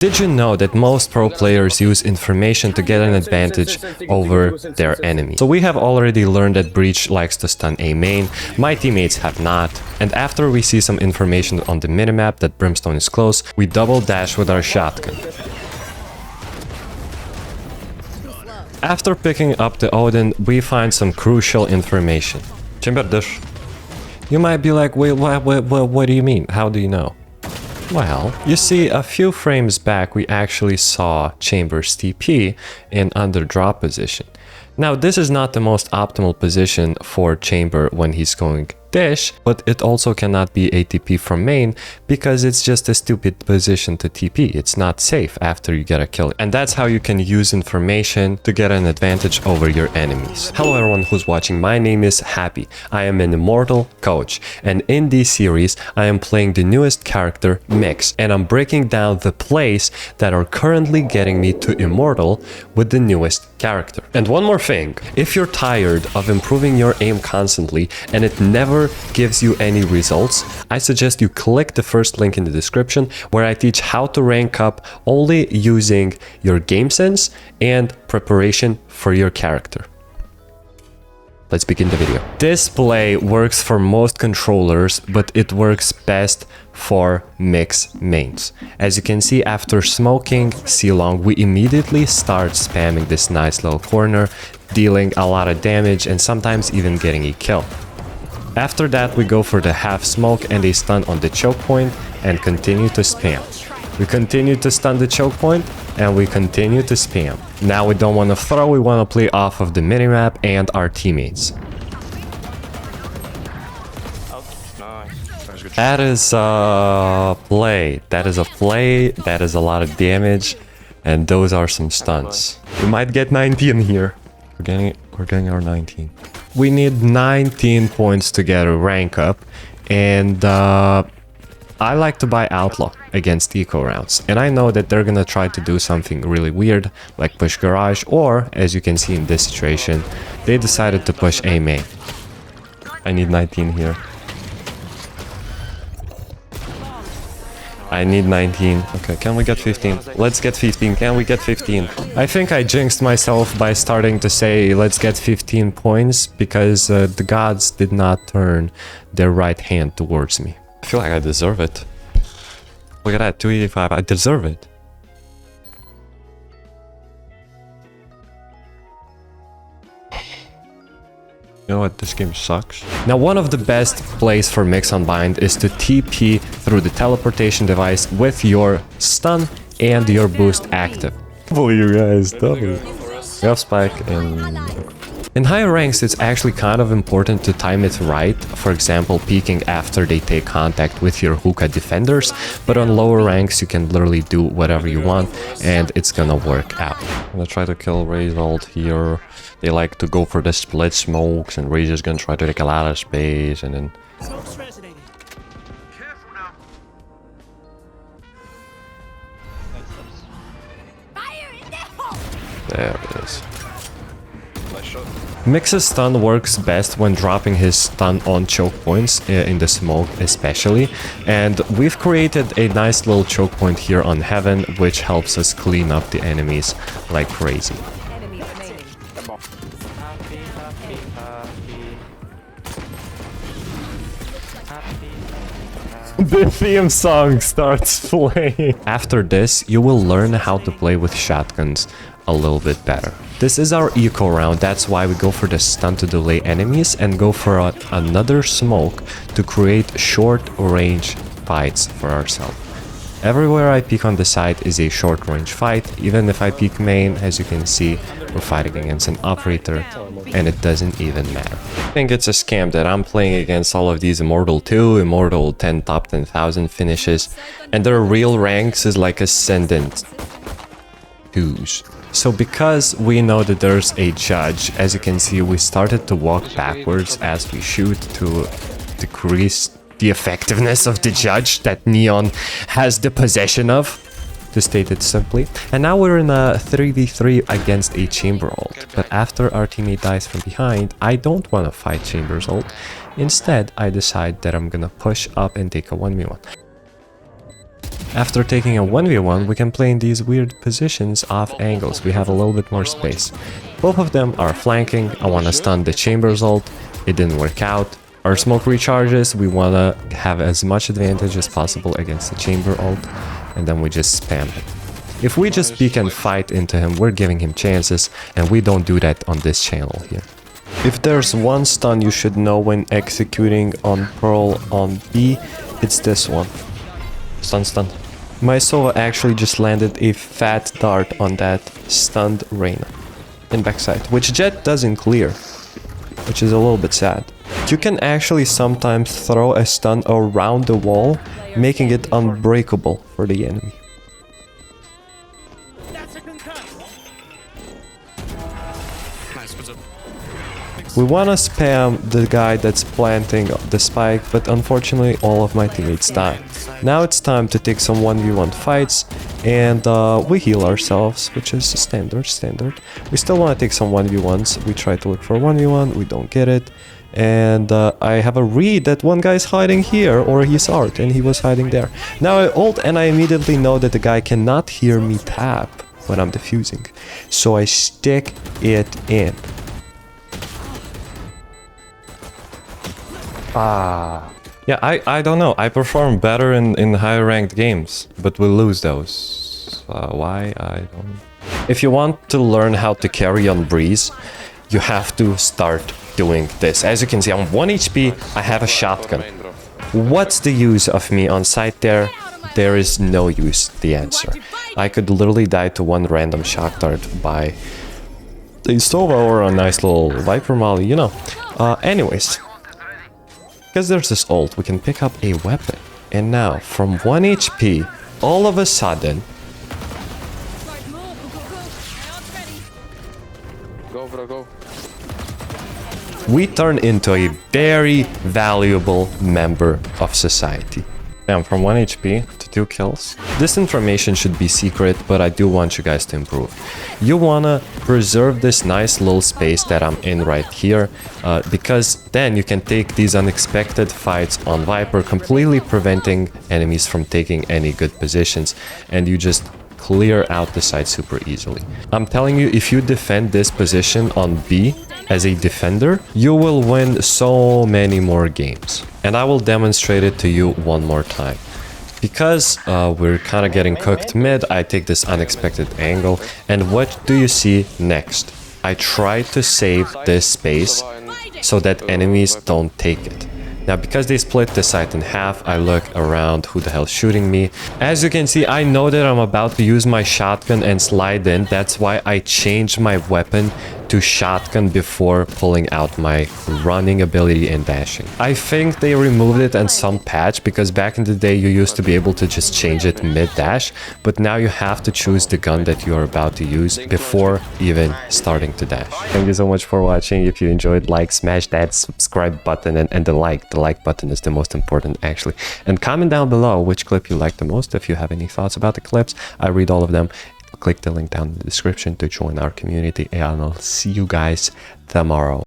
Did you know that most pro players use information to get an advantage over their enemy? So we have already learned that Breach likes to stun A main, my teammates have not, and after we see some information on the minimap that Brimstone is close, we double dash with our shotgun. After picking up the Odin, we find some crucial information. Chamber dish. You might be like, wait, what do you mean? How do you know? Well, you see, a few frames back we actually saw Chamber's TP in under drop position. Now, this is not the most optimal position for Chamber when he's going dish, but it also cannot be a TP from main because it's just a stupid position to TP. It's not safe after you get a kill. And that's how you can use information to get an advantage over your enemies. Hello everyone who's watching, my name is Happy. I am an immortal coach, and in this series I am playing the newest character, Mix, and I'm breaking down the plays that are currently getting me to immortal with the newest character. And one more thing, if you're tired of improving your aim constantly and it never gives you any results, I suggest you click the first link in the description where I teach how to rank up only using your game sense and preparation for your character. Let's begin the video. This play works for most controllers, but it works best for Mix mains. As you can see, after smoking C-Long, we immediately start spamming this nice little corner, dealing a lot of damage and sometimes even getting a kill. After that, we go for the half smoke and a stun on the choke point and continue to spam. We continue to stun the choke point and we continue to spam. Now we don't want to throw, we want to play off of the minimap and our teammates. That is a play. That is a play. That is a lot of damage. And those are some stunts. We might get 19 here. We're getting our 19. We need 19 points to get a rank up, and I like to buy Outlaw against eco rounds, and I know that they're gonna try to do something really weird like push Garage, or as you can see in this situation, they decided to push A main. I need 19 here. I need 19. Okay, can we get 15? Let's get 15. Can we get 15? I think I jinxed myself by starting to say let's get 15 points because the gods did not turn their right hand towards me. I feel like I deserve it. Look at that, 285. I deserve it. You know what, this game sucks. Now, one of the best plays for Mix Unbind is to TP through the teleportation device with your stun and your boost active. You guys, W. We have Spike in higher ranks, it's actually kind of important to time it right. For example, peeking after they take contact with your hookah defenders. But on lower ranks, you can literally do whatever you want and it's gonna work out. I'm gonna try to kill Ray's ult here. They like to go for the split smokes, and Ray's is gonna try to take a lot of space and then... There it is. Mix's stun works best when dropping his stun on choke points, in the smoke especially, and we've created a nice little choke point here on Heaven, which helps us clean up the enemies like crazy. The theme song starts playing. After this, you will learn how to play with shotguns a little bit better. This is our eco round, that's why we go for the stun to delay enemies and go for another smoke to create short range fights for ourselves. Everywhere I peek on the side is a short range fight. Even if I peek main, as you can see, we're fighting against an operator and it doesn't even matter. I think it's a scam that I'm playing against all of these Immortal 2, Immortal 10 top 10,000 finishes, and their real ranks is like Ascendant 2s. So because we know that there's a judge, as you can see, we started to walk backwards as we shoot to decrease the effectiveness of the judge that Neon has the possession of, to state it simply. And now we're in a 3v3 against a Chamber ult. But after our teammate dies from behind, I don't want to fight Chamber's ult. Instead, I decide that I'm gonna push up and take a 1v1. After taking a 1v1, we can play in these weird positions off angles. We have a little bit more space. Both of them are flanking. I want to stun the Chambers ult. It didn't work out. Our smoke recharges. We want to have as much advantage as possible against the Chamber ult. And then we just spam it. If we just peek and fight into him, we're giving him chances. And we don't do that on this channel here. If there's one stun you should know when executing on Pearl on B, it's this one. Stun, stun. My Sova actually just landed a fat dart on that stunned Reyna in backside, which Jet doesn't clear, which is a little bit sad. You can actually sometimes throw a stun around the wall, making it unbreakable for the enemy. We wanna spam the guy that's planting the spike, but unfortunately all of my teammates die. Now it's time to take some 1v1 fights, and we heal ourselves, which is standard. We still wanna take some 1v1s. We try to look for 1v1, we don't get it. And I have a read that one guy's hiding here, or he's art, and he was hiding there. Now I ult and I immediately know that the guy cannot hear me tap when I'm defusing. So I stick it in. Yeah, I don't know. I perform better in higher ranked games, but we lose those. Why? I don't know. If you want to learn how to carry on Breeze, you have to start doing this. As you can see, I'm 1 HP, I have a shotgun. What's the use of me on site there? There is no use, the answer. I could literally die to one random shock dart by a Sova or a nice little Viper Molly, you know. Anyways. Because there's this ult, we can pick up a weapon. And now, from 1 HP, all of a sudden... Go, bro, go. We turn into a very valuable member of society. Damn, from 1 HP to 2 kills. This information should be secret, but I do want you guys to improve. You wanna preserve this nice little space that I'm in right here, because then you can take these unexpected fights on Viper, completely preventing enemies from taking any good positions, and you just clear out the site super easily. I'm telling you, if you defend this position on B as a defender, you will win so many more games. And I will demonstrate it to you one more time. Because we're kind of getting cooked mid, I take this unexpected angle, and what do you see next? I try to save this space so that enemies don't take it. Now, because they split the site in half, I look around, who the hell's shooting me? As you can see, I know that I'm about to use my shotgun and slide in. That's why I changed my weapon to shotgun before pulling out my running ability and dashing. I think they removed it in some patch, because back in the day you used to be able to just change it mid-dash, but now you have to choose the gun that you are about to use before even starting to dash. Thank you so much for watching. If you enjoyed, smash that subscribe button and the like button is the most important actually. And comment down below which clip you liked the most. If you have any thoughts about the clips, I read all of them. Click the link down in the description to join our community, and I'll see you guys tomorrow.